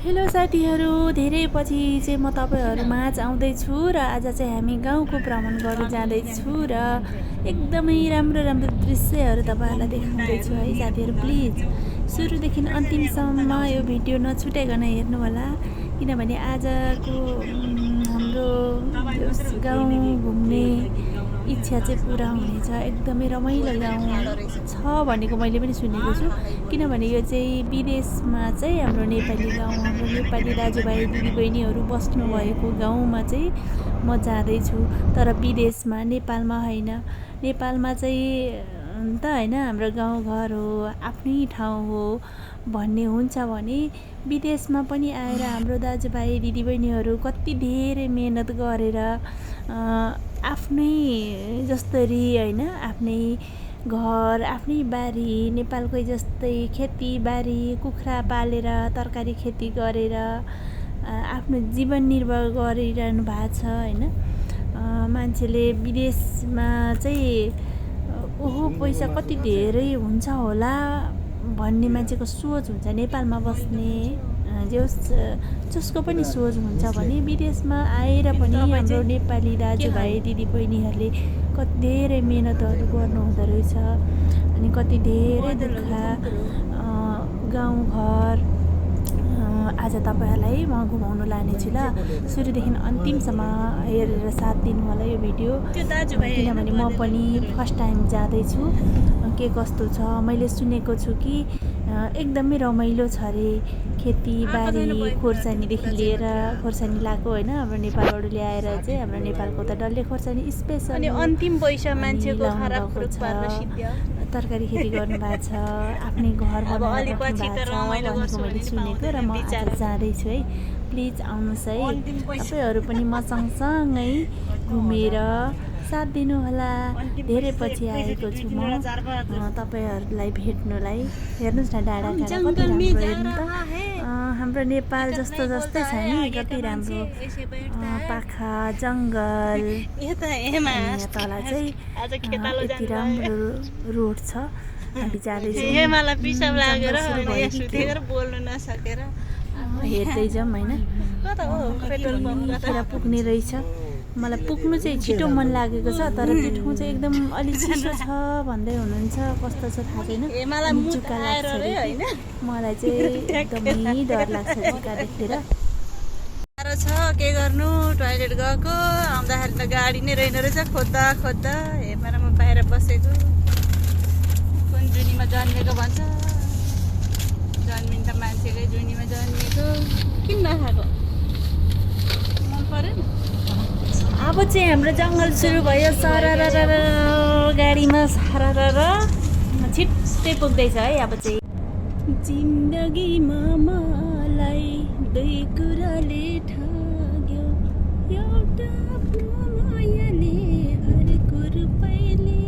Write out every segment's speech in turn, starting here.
Hello साथीहरू, धेरै पछि चाहिँ म तपाईहरुमाझ आउँदैछु र आज चाहिँ हामी गाउँको भ्रमण गर्न जाँदैछु र एकदमै राम्रो राम्रो दृश्यहरू तपाईहरुलाई देखाउँदैछु है साथीहरू। प्लिज सुरुदेखि अन्तिमसम्म यो भिडियो नछुटाइकन हेर्नु होला, किनभने आजको हाम्रो गाउँ घुम्ने इच्छा चाहिँ पुरा हुनेछ। एकदमै रमाइलो गाउँ छ भनेको मैले पनि सुनेको छु, किनभने यो चाहिँ विदेशमा चाहिँ हाम्रो नेपाली गाउँ, हाम्रो नेपाली दाजुभाइ दिदीबहिनीहरू बस्नु भएको गाउँमा चाहिँ म जाँदैछु। तर विदेशमा, नेपालमा होइन। नेपालमा चाहिँ त होइन, हाम्रो गाउँघर हो, आफ्नै ठाउँ हो भन्ने हुन्छ भने विदेशमा पनि आएर हाम्रो दाजुभाइ दिदीबहिनीहरू कति धेरै मेहनत गरेर आफ्नै जस्तरी होइन, आफ्नै घर, आफ्नै बारी, नेपालकै जस्तै खेतीबारी, कुखुरा पालेर तरकारी खेती गरेर आफ्नो जीवन निर्वाह गरिरहनु भएको छ होइन। मान्छेले विदेशमा चाहिँ ओहो पैसा कति धेरै हुन्छ होला भन्ने मान्छेको सोच हुन्छ। नेपालमा बस्ने जसको पनि सोच हुन्छ भने विदेशमा आएर पनि हाम्रो नेपाली दाजुभाइ दिदीबहिनीहरूले कति धेरै मेहनतहरू गर्नु हुँदो रहेछ अनि कति धेरै दुःख गाउँघर आज तपाईहरुलाई म घुमाउन लानेछु ल। सुरुदेखि अन्तिमसम्म हेरेर साथ दिनु होला यो भिडियो, किनभने म पनि फर्स्ट टाइम जाँदैछु। के कस्तो छ मैले सुनेको छु कि एकदमै रमाइलो छ अरे। खेतीबारी खोर्सानीदेखि लिएर, खोर्सानी लगाएको होइन, हाम्रो नेपालबाट ल्याएर चाहिँ हाम्रो नेपालको त डल्ले खोर्सानी स्पेसल अनि अन्तिम पैसा मान्छेको खराब फ्रुट पार्न सिद्ध्यो। तरकारी खेती गर्नु भएको छ, आफ्नै घर बनाएर राख्नु भएको छ मैले सुनेको र म आज जाँदैछु है। प्लिज आउनुहोस् है, तपाईहरु पनि म सँगसँगै घुमेर साथ दिनु होला। धेरै पछि आएको छु म तपाईहरुलाई भेट्नुलाई। हेर्नुस् न डाँडा काँडा कति राम्रो, हेर्नु त हाम्रो नेपाल जस्तो जस्तै छ नि, कति राम्रो पाखा जङ्गल। तल चाहिँ यति राम्रो रोड छ। हामी जाँदैछौँ, मलाई पिसाब लागेर सुतेर बोल्नु नसकेर हेर्दै जाऊँ होइन। कता हो पेट्रोल पम्प पुग्ने रहेछ। मलाई पुग्नु चाहिँ छिटो मन लागेको छ, तर त्यो ठाउँ चाहिँ एकदम अलिक चिसो छ भन्दै हुनुहुन्छ। कस्तो छ थाहा छैन, जुका लाग्छ होइन। मलाई चाहिँ एकदमै डर लाग्छ जुका देखेर। साह्रो छ, के गर्नु, टोयलेट गएको आउँदाखेरि त गाडी नै रहेन रहेछ। खोज्दा खोज्दा हेरेर म बाहिर बसेको। कुन जुनीमा जन्मेको भन्छ, जन्मिन त मान्छेकै जुनीमा जन्मेको। किन नखाएको मन परेन? अब चाहिँ हाम्रो जङ्गल सुरु भयो। सरर गाडीमा सरर छिट्टै पुग्दैछ है। अब चाहिँ जिन्दगीमा मलाई दुई कुराले ठग्यो, एउटा मायाले अर्को रुपैयाँले।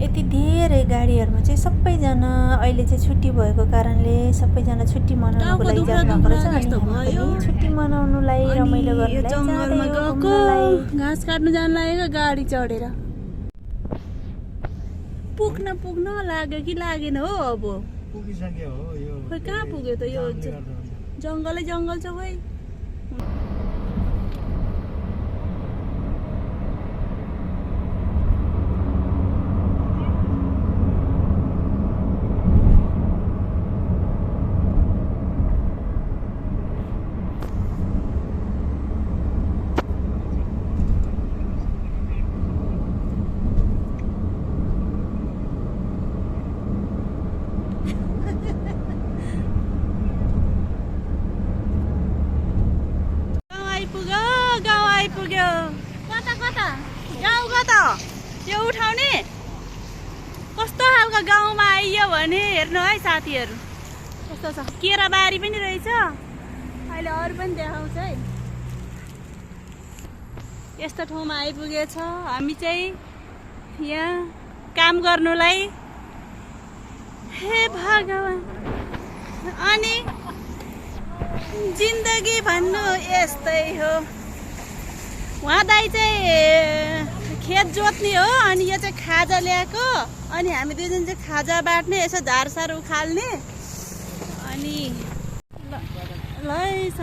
यति धेरै गाडीहरूमा चाहिँ सबैजना अहिले चाहिँ छुट्टी भएको कारणले सबैजना छुट्टी मनाउनको लागि जानुभएको रहेछ। अनि छुट्टी मनाउनुलाई, रमाइलो गर्नुलाई जङ्गलमा गएको, घाँस काट्नु जान लागेको गाडी चढेर। पुग्न लाग्यो कि लागेन हो? अब पुगिसक्यो हो यो। खोइ कहाँ पुग्यो त यो? जङ्गलै जङ्गल छ खोइ। पुग्यो कता कता गाउँ कता यो उठाउने कस्तो खालको गाउँमा आइयो भने हेर्नु है साथीहरू, कस्तो छ। केराबारी पनि रहेछ, अहिले अरू पनि देखाउँछ है। यस्तो ठाउँमा आइपुगेछ हामी चाहिँ यहाँ काम गर्नुलाई। हे भगवान्, अनि जिन्दगी भन्नु यस्तै हो। उहाँ दाइ चाहिँ खेत जोत्ने हो, अनि यो चाहिँ खाजा ल्याएको, अनि हामी दुईजना चाहिँ खाजा बाट्ने, यसो झारसार उखाल्ने। अनि छ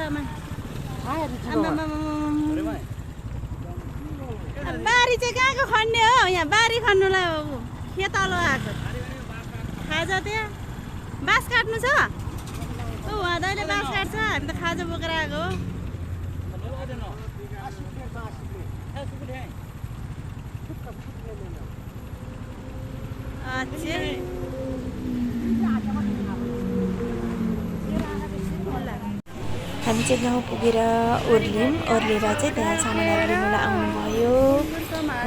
बारी चाहिँ कहाँको खन्ने हो यहाँ बारी खन्नुलाई खेतलो आएको खाजा त्यहाँ बाँस काट्नु छ उहाँ दाइले बाँस काट्छ हामी त खाजा बोकेर आएको हो हामी चाहिँ गाउँ पुगेर ओर्लेर चाहिँ त्यहाँ सामानहरू लिनुलाई आउनुभयो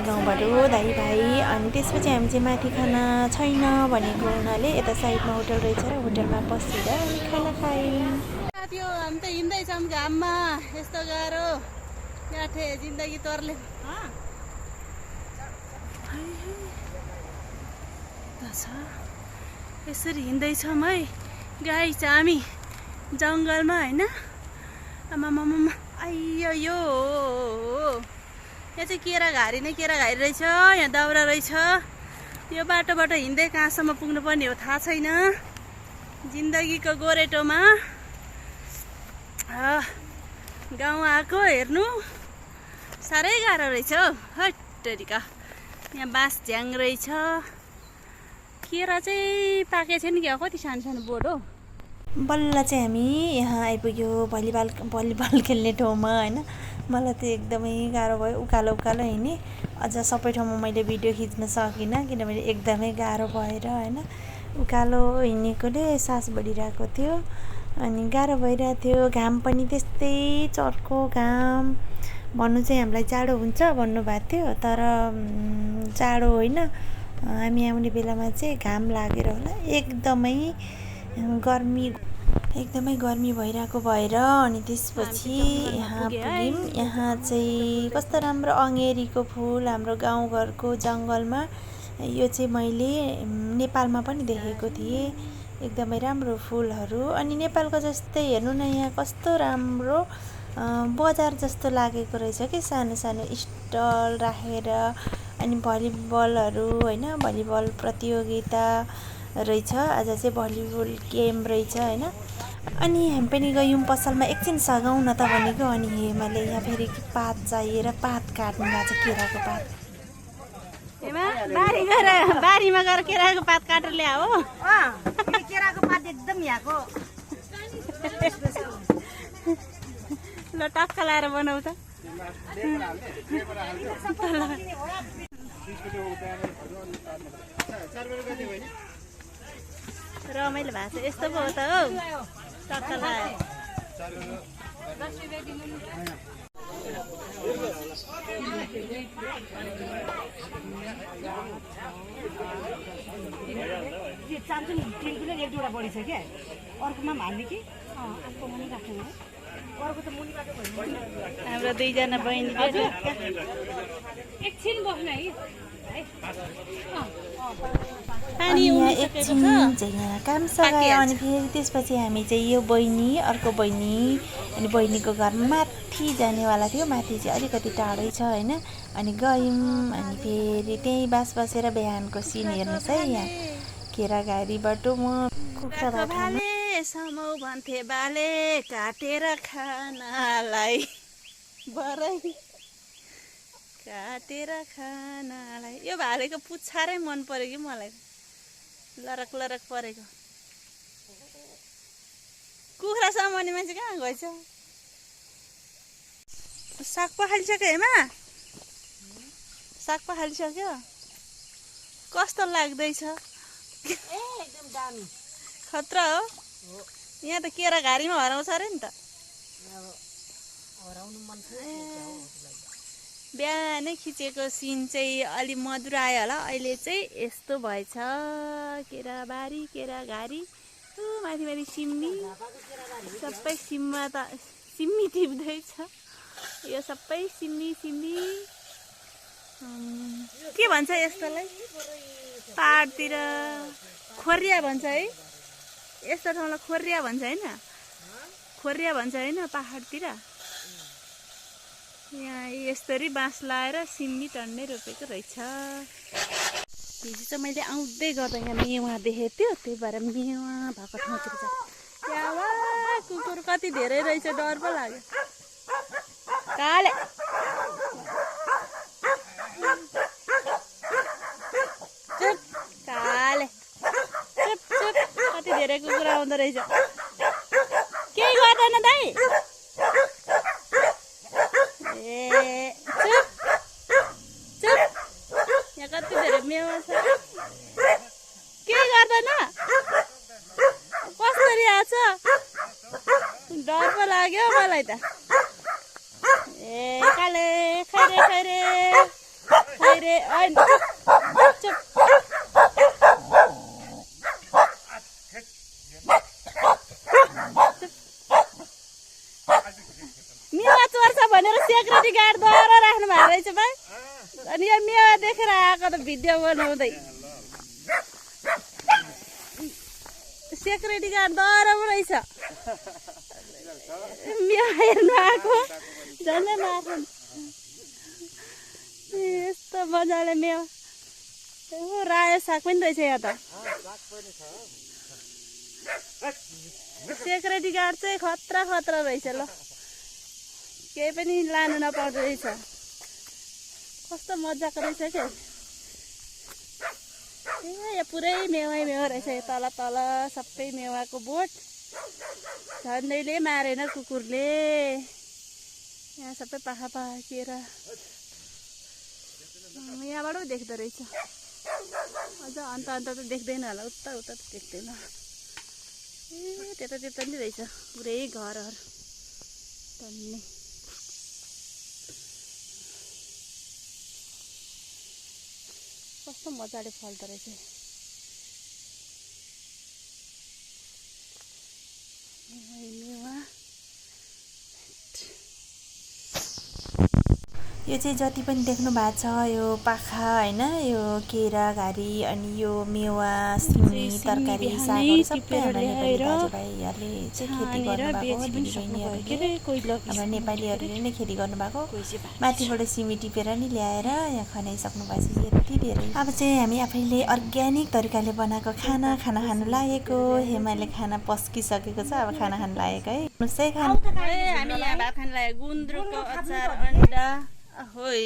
गाउँबाट दाइ भाइ अनि त्यसपछि हामी चाहिँ माथि खाना छैन भनेको हुनाले यता साइडमा होटल रहेछ र होटलमा बसेर अनि खाना खायौँ। त्यो हामी त हिँड्दैछौँ घाममा यस्तो गाह्रो गाँठे जिन्दगी तर्ले यसरी हिँड्दैछौँ है गाई छ हामी जङ्गलमा होइन आमामामा आइयो यो यहाँ चाहिँ केरा घारी नै केरा घारी रहेछ यहाँ दाउरा रहेछ यो बाटोबाट हिँड्दै कहाँसम्म पुग्नुपर्ने हो थाहा छैन जिन्दगीको गोरेटोमा गाउँ आएको हेर्नु साह्रै गाह्रो रहेछ हौ हट्टरिका यहाँ बाँस झ्याङ रहेछ केरा चाहिँ पाकेको छैन कि कति सानो सानो बोट हो बल्ल चाहिँ हामी यहाँ आइपुग्यो भलिबल खेल्ने ठाउँमा होइन मलाई त एकदमै गाह्रो भयो उकालो हिँडेँ अझ सबै ठाउँमा मैले भिडियो खिच्न सकिनँ किनभने एकदमै गाह्रो भएर होइन उकालो हिँडेकोले सास बढिरहेको थियो अनि गाह्रो भइरहेको थियो घाम पनि त्यस्तै चर्को घाम भन्नु चाहिँ हामीलाई जाडो हुन्छ भन्नुभएको थियो तर जाडो होइन हामी आउने बेलामा चाहिँ घाम लागेर होला एकदमै गर्मी भइरहेको भएर अनि त्यसपछि यहाँ पुग्यौँ। यहाँ चाहिँ कस्तो राम्रो अँगेरीको फुल हाम्रो गाउँघरको जङ्गलमा यो चाहिँ मैले नेपालमा पनि देखेको थिएँ एकदमै राम्रो फुलहरू अनि नेपालको जस्तै हेर्नु न यहाँ कस्तो राम्रो बजार जस्तो लागेको रहेछ कि सानो सानो स्टल राखेर अनि भलिबलहरू होइन भलिबल प्रतियोगिता रहेछ आज चाहिँ भलिबल गेम रहेछ होइन अनि हामी पनि गयौँ पसलमा एकछिन सघाउँ न त भनेको अनि हेमाले यहाँ फेरि पात चाहिएर पात काट्नु भएको छ केराको पात बारीमा गएर केराको पात काटेर ल्याए हो केराको पात एकदम यहाँको ल टक्क लाएर बनाऊ त रमाइलो भएको छ यस्तो पो हो त हौ टक्क लाएर चान्चु ट्रेनकुलर एक दुईवटा बढी छ क्या अर्कोमा पनि हाल्ने कि अर्को मुनि राख्नु अर्को त मुनिबाट हाम्रो दुईजना बहिनी एकछिन बस्नु अनि यहाँ एकछिन चाहिँ यहाँ काम सघायो अनि फेरि त्यसपछि हामी चाहिँ यो बहिनी अर्को बहिनी अनि बहिनीको घर माथि जानेवाला थियो माथि चाहिँ अलिकति टाढै छ होइन अनि गयौँ अनि फेरि त्यहीँ बसेर बिहानको सिन हेर्नुहोस् है यहाँ केराघारीबाट म कुखुराबाट समौ भन्थे बाले काटेर खानालाई बरै काटेर खानालाई यो भालेको पुच्छारै मन पर्यो कि मलाई लरक लरक परेको कुखुरा समाउने मान्छे कहाँ गएछ साग पखालिसक्यो हेमा साग पखालिसक्यो कस्तो लाग्दैछ एकदम दामी खतरा हो यहाँ त केरा घारीमा हराउँछ अरे नि त बिहानै खिचेको सिन चाहिँ अलि मधुर आयो होला अहिले चाहिँ यस्तो भएछ केराबारी केराघारी माथि माथि सिम्मी सबै सिम्मी टिप्दैछ यो सबै सिम्मी के भन्छ यस्तोलाई पाहाडतिर खोरिया भन्छ है यस्तो ठाउँलाई खोरिया भन्छ होइन खोरिया भन्छ होइन पाहाडतिर यहाँ यस्तरी बाँस लाएर सिम्मी टन्नै रोपेको रहेछ हिजो चाहिँ मैले आउँदै गर्दा यहाँ मेवा देखेको थियो त्यही भएर मेवा भएको ठाउँतिर कुकुर कति धेरै रहेछ डर पो लाग्यो काले चुप काले चुप चुप कति धेरै कुकुर आउँदो रहेछ केही गर्दैन दाइ ए चुप चुप यहाँ कति धेरै मेवा छ केही गर्दैन कसरी आछ डर पो लाग्यो मलाई त ए काले खैरे खैरे खैरे ऐन चुप मेवा चोर्छ भनेर सेक्युरिटी गार्ड दर राख्नु भएको रहेछ भाइ अनि यो मेवा देखेर आएको त भिडियो बनाउँदै सेक्युरिटी गार्ड दर पो रहेछ मेवा हेर्नु आएको झन्डै मार्नु यस्तो मजाले मेवा रायो साग पनि रहेछ यहाँ त सेक्युरिटी गार्ड चाहिँ खतरा खतरा रहेछ ल केही पनि लानु नपाउँदो रहेछ कस्तो मजाको रहेछ क्या ए यहाँ पुरै मेवा रहेछ तल तल सबै मेवाको बोट झन्डैले मारेन कुकुरले यहाँ सबै पाखा पाकेर यहाँबाट पो देख्दो रहेछ अझ अन्त अन्त त देख्दैन होला उता उता त देख्दैन ए त्यता त्यता नि रहेछ पुरै घरहरू धन्ने कस्तो मजाले फल्दो रहेछ मेवा यो चाहिँ जति पनि देख्नु भएको छ यो पाखा होइन यो केरा घारी अनि यो मेवा सिमी तरकारी सागहरू सबै हाम्रो नेपाली दाजुभाइहरूले चाहिँ खेती गर्नुभएको दिदीबहिनीहरूले हाम्रो नेपालीहरूले नै खेती गर्नुभएको माथिबाट सिमी टिपेर नि ल्याएर यहाँ खनाइसक्नु भएको छ यति धेरै अब चाहिँ हामी आफैले अर्ग्यानिक तरिकाले बनाएको खाना खानु लागेको हेमाले खाना पस्किसकेको छ अब खाना खानु लागेको है हामी यहाँ भात खानु लाग्यो गुन्द्रुकको अचार अन्डा होय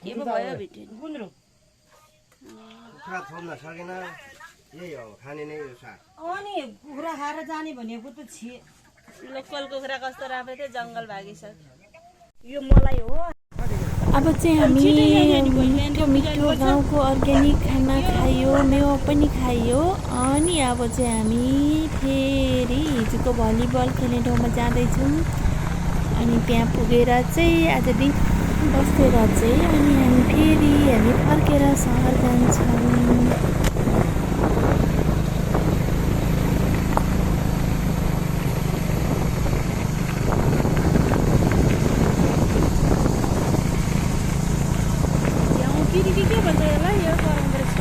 के पो भयो भिडियो गुन्द्रुक कुखुरा छोड्न सकेन यही हो खाने नै यो साग अनि कुखुरा खाएर जाने भनेको त लोकल कुखुरा कस्तो राम्रो थियो जङ्गल भागिसक्यो यो मलाई हो अब चाहिँ हामी मिठो गाउँको अर्ग्यानिक खाना खायो मेवा पनि खायो अनि अब चाहिँ हामी फेरि हिजोको भलिबल खेल्ने ठाउँमा जाँदैछौँ अनि त्यहाँ पुगेर चाहिँ आज दिन बसेर चाहिँ अनि हामी फेरि फर्केर सहर जान्छौँ के भन्छ यसलाई यो गरमको रहेछ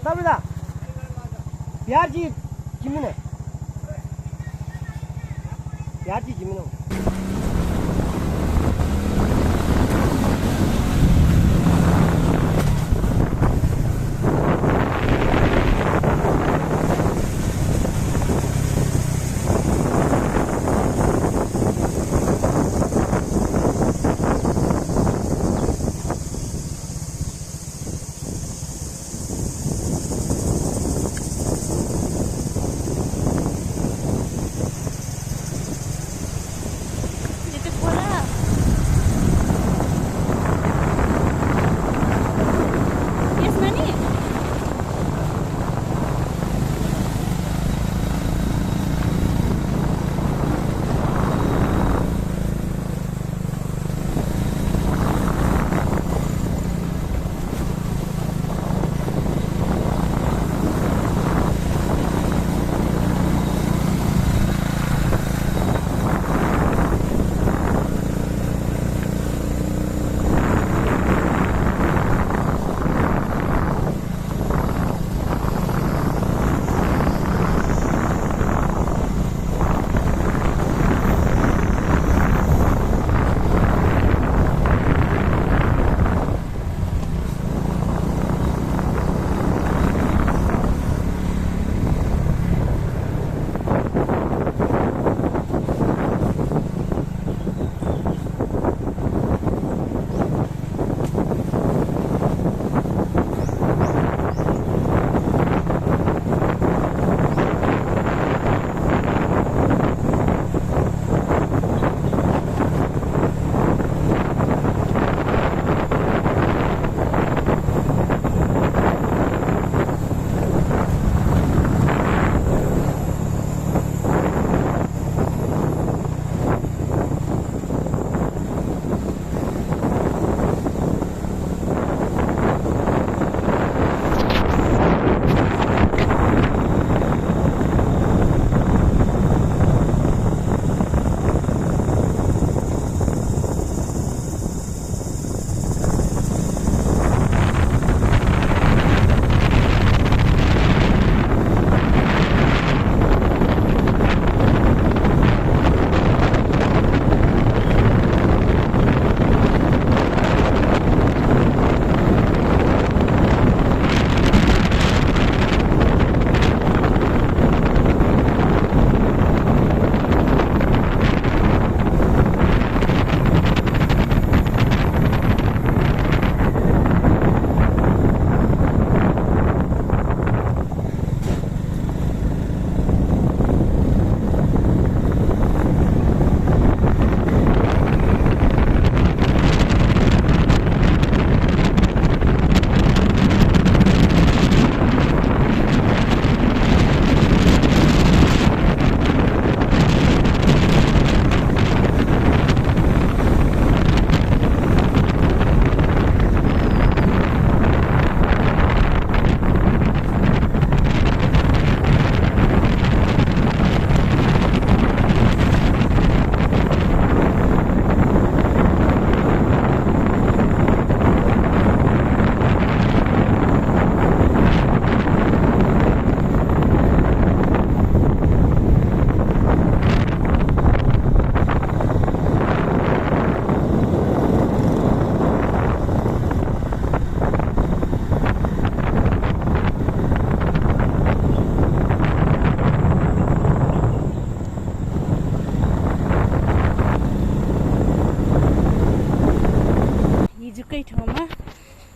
तपाईँ प्याजी किमिन प्याजी किमिन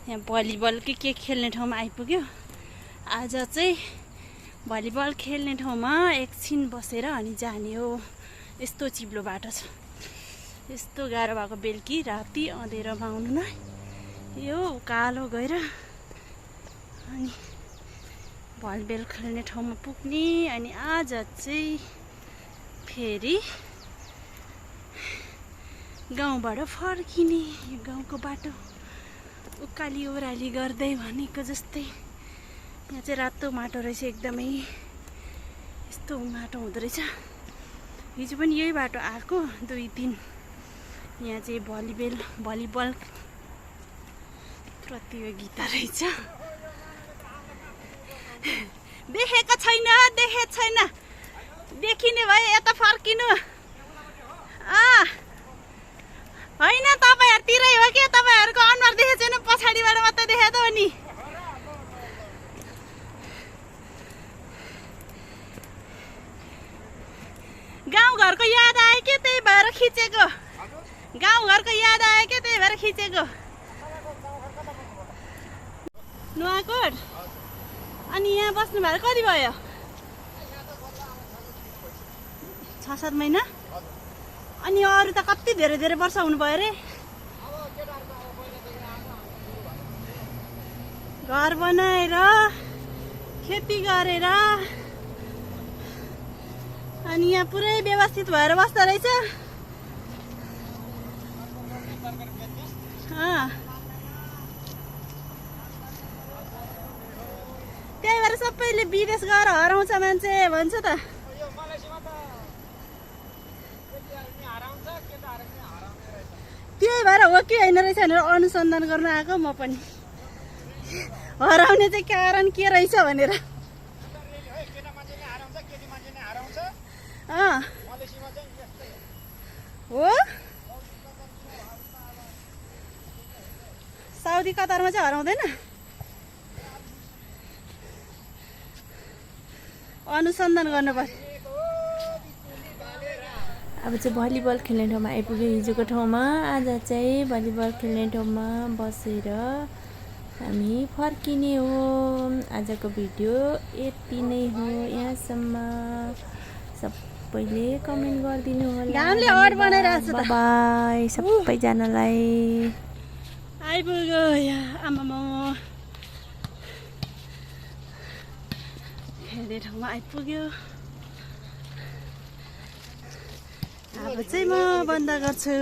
यहाँ भलिबल के खेल्ने ठाउँमा आइपुग्यो। आज चाहिँ भलिबल खेल्ने ठाउँमा एकछिन बसेर अनि जाने हो। यस्तो चिप्लो बाटो छ, यस्तो गाह्रो भएको बेलुकी राति अँधेरोमा आउनु न। यो उकालो गएर अनि भलिबल खेल्ने ठाउँमा पुग्ने। अनि आज चाहिँ फेरि गाउँबाट फर्किने। यो गाउँको बाटो उकाली ओह्राली गर्दै भनेको जस्तै। यहाँ चाहिँ रातो माटो रहेछ, एकदमै यस्तो माटो हुँदो रहेछ। हिजो पनि यही बाटो आएको 2 दिन। यहाँ चाहिँ भलिबल प्रतियोगिता रहेछ। देखेको छैन, देखिने भए यता फर्किनु। होइन तपाईँहरूतिरै हो कि, तपाईँहरूको अनुहार देखेको छैन, पछाडिबाट मात्रै देखेको त हो नि। गाउँघरको याद आयो के, त्यही भएर खिचेको। गाउँघरको याद आयो के, त्यही भएर खिचेको। नुवाकोट। अनि यहाँ बस्नु भएको कति भयो? 6-7 महिना। अनि अरू त कति धेरै वर्ष हुनुभयो रे। घर बनाएर खेती गरेर अनि यहाँ पुरै व्यवस्थित भएर बस्दो रहेछ। त्यही भएर सबैले विदेश गएर हराउँछ मान्छे भन्छ त। त्यही भएर हो कि होइन रहेछ भनेर अनुसन्धान गर्न आएको म पनि। हराउने चाहिँ कारण के रहेछ भनेर। हो साउदी कतारमा चाहिँ हराउँदैन। अनुसन्धान गर्नुपर्छ। अब चाहिँ भलिबल खेल्ने ठाउँमा आइपुग्यो हिजोको ठाउँमा। आज चाहिँ भलिबल खेल्ने ठाउँमा बसेर हामी फर्किने हो। आजको भिडियो यति नै हो। यहाँसम्म सबैले कमेन्ट गरिदिनु होला। बाई सबैजनालाई। आइपुग्यो आमामा हेर्ने ठाउँमा आइपुग्यो। अब चाहिँ म बन्द गर्छु।